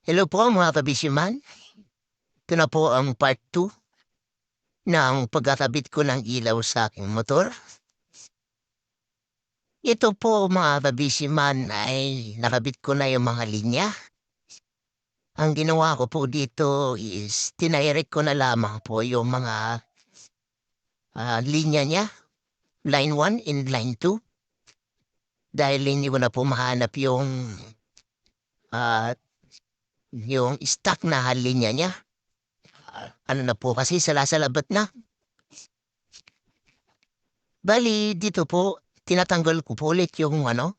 Hello po mga kabisyoman. Ito na po ang part 2 ng pagkakabit ko ng ilaw sa aking motor. Ito po mga kabisyoman ay nakabit ko na yung mga linya. Ang ginawa ko po dito is tinayrik ko na lamang po yung mga linya niya. Line 1 and line 2. Dahil hindi ko na po mahanap ah, yung stock na linya niya. Ano na po kasi salasalabat na. Bali, dito po, tinatanggal ko po ulit yung una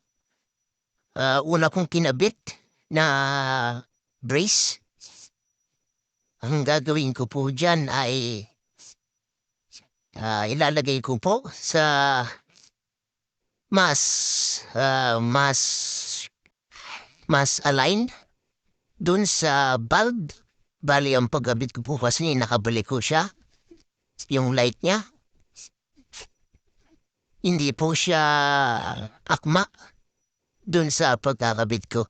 kong kinabit na brace. Ang gagawin ko po dyan ay ilalagay ko po sa mas, mas align dun sa bulb. Bali, ang pagkabit ko po kasi nakabalik ko siya, yung light niya. Hindi po siya akma dun sa pagkakabit ko.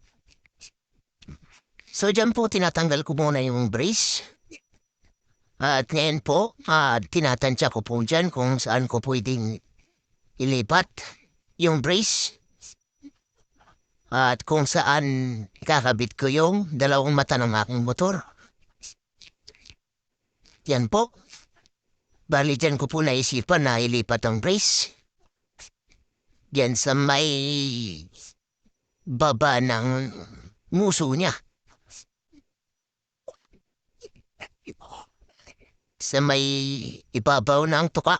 So, dyan po tinatanggal ko muna yung brace. At ngayon po, tinatansya ko po dyan kung saan ko pwedeng ilipat yung brace. At kung saan kakabit ko yung dalawang mata ng aking motor. Yan po. Bali dyan ko po naisipan na ilipat ang brace. Yan sa may baba ng muso niya. Sa may ibabaw ng tuka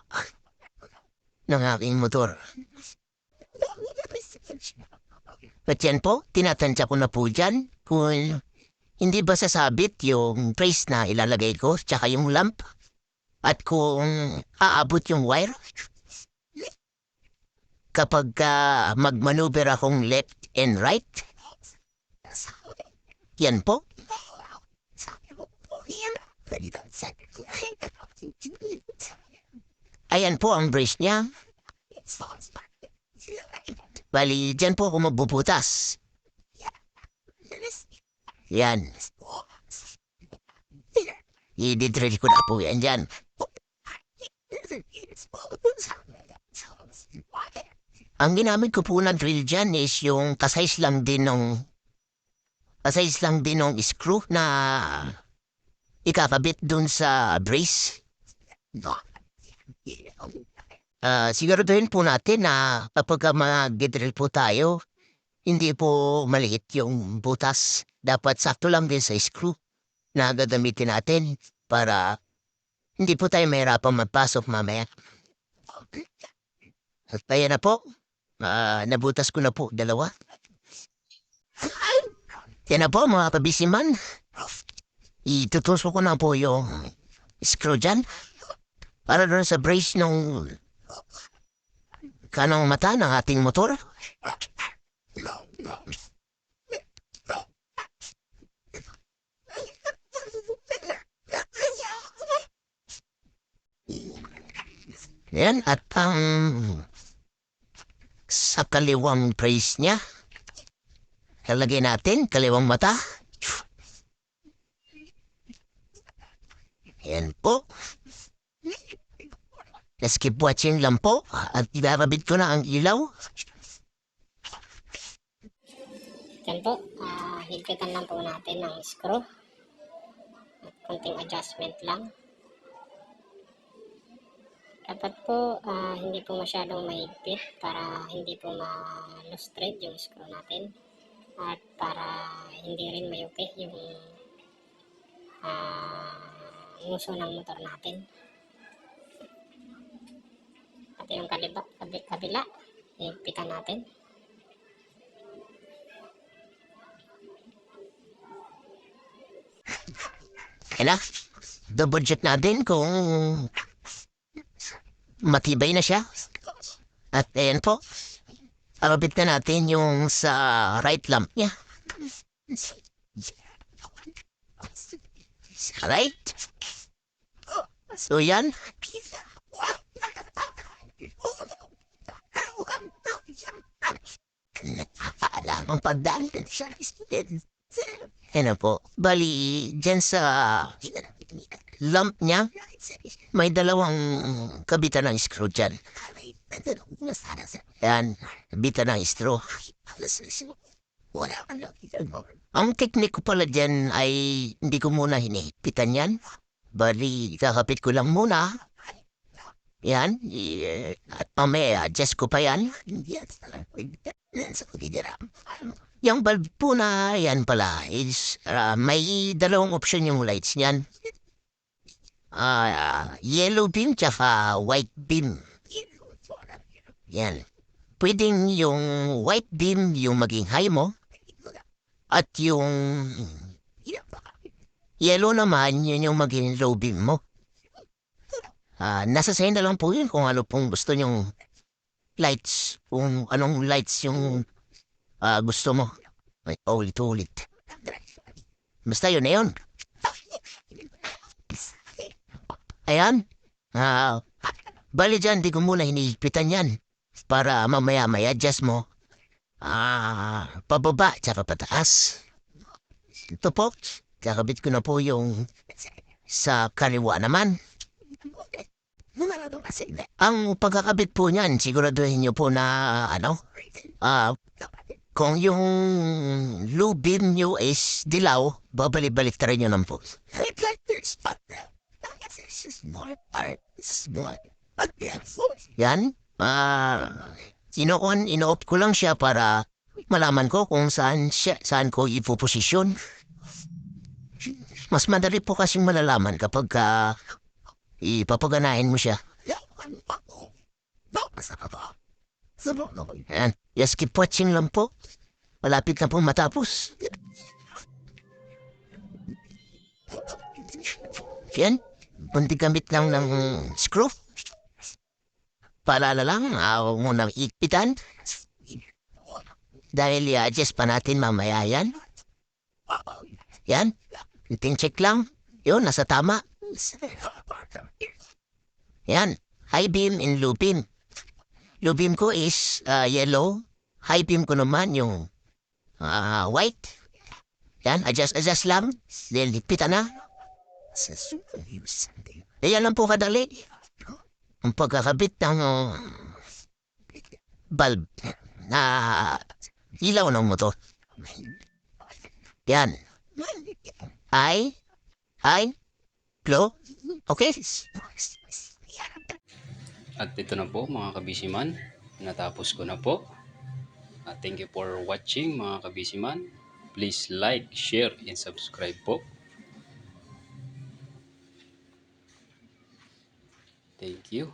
ng aking motor. At yan po, tinatansya ko na po dyan kung hindi ba sasabit yung trace na ilalagay ko tsaka yung lamp at kung aabot yung wire kapag magmaneuver akong left and right. Yan po. Ayan po ang brace niya. Bali, dyan po ako magbubutas. Yan. I-drill ko na po yan dyan. Ang ginamit ko po na drill dyan is yung kasize lang din ng screw na ikakabit dun sa brace. Siguraduhin po natin na kapag mag-drill po tayo, hindi po maliit yung butas. Dapat sakto lang din sa screw na gagamitin natin para hindi po tayo mahirapang magpasok mamaya. At kaya na po, nabutas ko na po dalawa. Yan na po mga kabisiman. Itutusok ko na po yung screw dyan para doon sa brace ng kanang mata ng ating motor. Yan at ang sa kaliwang brace niya. Kalagay natin kaliwang mata. Yan po. Let's keep watching lang po at ibababit ko na ang ilaw. Yan po, higpitan lang po natin ng screw at konting adjustment lang. Dapat po hindi po masyadong mahigpit para hindi po ma-loose thread yung screw natin at para hindi rin mayuki yung nguso ng motor natin. Pati yung kabila, higpitan natin. Kaya na, double check natin kung matibay na siya. At ayan po, ababit na natin yung sa right lamp niya. Right? So yan. Alam ang pagdaan sa Ano po, bali, dyan sa lump niya, may dalawang kabitan ng screw dyan. Yan, kabitan ng screw. Ang teknik ko pala dyan ay hindi ko muna hinihipitan yan. Bali, kakapit ko lang muna. Yan, at mamaya, adjust ko pa yan. Yung bulb po na yan pala is may dalawang option yung lights niyan. Yellow beam tsaka white beam. Yan. Pwedeng yung white beam yung maging high mo at yung yellow naman yun yung maging low beam mo. Nasa sa'yo na lang po yun kung ano pong gusto nyong lights. Kung anong lights yung gusto mo. Ay, ulit-ulit. Basta yun na yun. Ayan. Bali dyan, di ko muna hinihipitan yan. Para mamaya may adjust mo. Pababa tsaka pataas. Ito po, kakabit ko na po yung sa kaliwa naman. Ang pagkakabit po niyan, siguraduhin niyo po na kung yung blue beam nyo is dilaw, babalik-balik ta rin yun ang po. Yan. Ino-off ko lang siya para malaman ko kung saan ko ipoposisyon. Mas madali po kasing malalaman kapag ipapaganahin mo siya. Yan. Just keep watching lang po. Malapit na po matapos. Yan. Punti gamit lang ng screw. Paalala lang, huwag mo nang ipitan. Dahil i-adjust pa natin mamaya yan. Yan. Ting check lang. Yun, nasa tama. Yan. High beam and low beam. Low beam ko is yellow. High beam ko naman yung white. Yan, adjust lang. Then, lipitan na. Yan lang po kadali. Ang pagkakabit ng bulb na ilaw ng motor. Yan. Ay, glow. Okay? At ito na po mga kabisiman, natapos ko na po. Thank you for watching mga kabisiman. Please like, share, and subscribe po. Thank you.